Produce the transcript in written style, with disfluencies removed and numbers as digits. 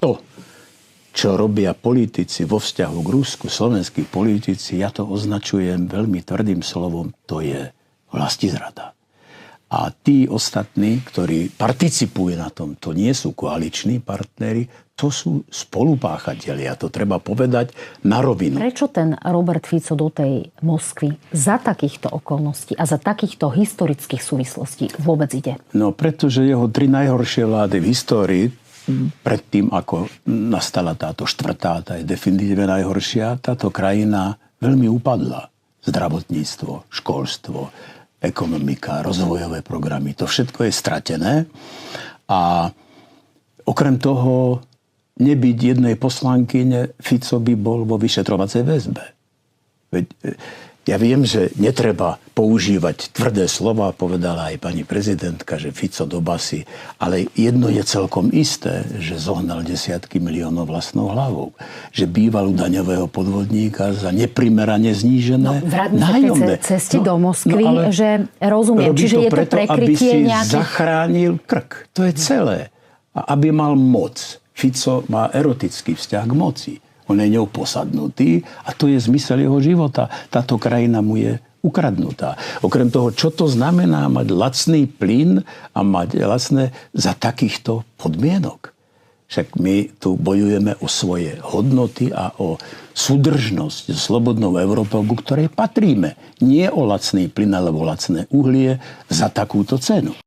To, čo robia politici vo vzťahu k Rusku, slovenskí politici, ja to označujem veľmi tvrdým slovom, to je vlastizrada. A tí ostatní, ktorí participujú na tom, to nie sú koaliční partneri, to sú spolupáchatelia. To treba povedať na rovinu. Prečo ten Robert Fico do tej Moskvy za takýchto okolností a za takýchto historických súvislostí vôbec ide? No, pretože jeho 3 najhoršie vlády v histórii, predtým, ako nastala táto štvrtá, tá je definitívne najhoršia, táto krajina veľmi upadla. Zdravotníctvo, školstvo, ekonomika, rozvojové programy, to všetko je stratené. A okrem toho, nebyť jednej poslankyne, Fico by bol vo vyšetrovacej väzbe. Veď ja viem, že netreba používať tvrdé slova, povedala aj pani prezidentka, že Fico do basy, ale jedno je celkom isté, že zohnal desiatky miliónov vlastnou hlavou. Že bývalú daňového podvodníka za neprimerane znížené nájomné. Ceste do Moskvy, že rozumiem. Čiže je to prekrytie nejakých... Aby si zachránil krk. To je celé. A aby mal moc. Fico má erotický vzťah k moci. On je ňou posadnutý a to je zmysel jeho života. Táto krajina mu je ukradnutá. Okrem toho, čo to znamená mať lacný plyn a mať lacné za takýchto podmienok? Však my tu bojujeme o svoje hodnoty a o súdržnosť s slobodnou Európou, ku ktorej patríme. Nie o lacný plyn alebo lacné uhlie za takúto cenu.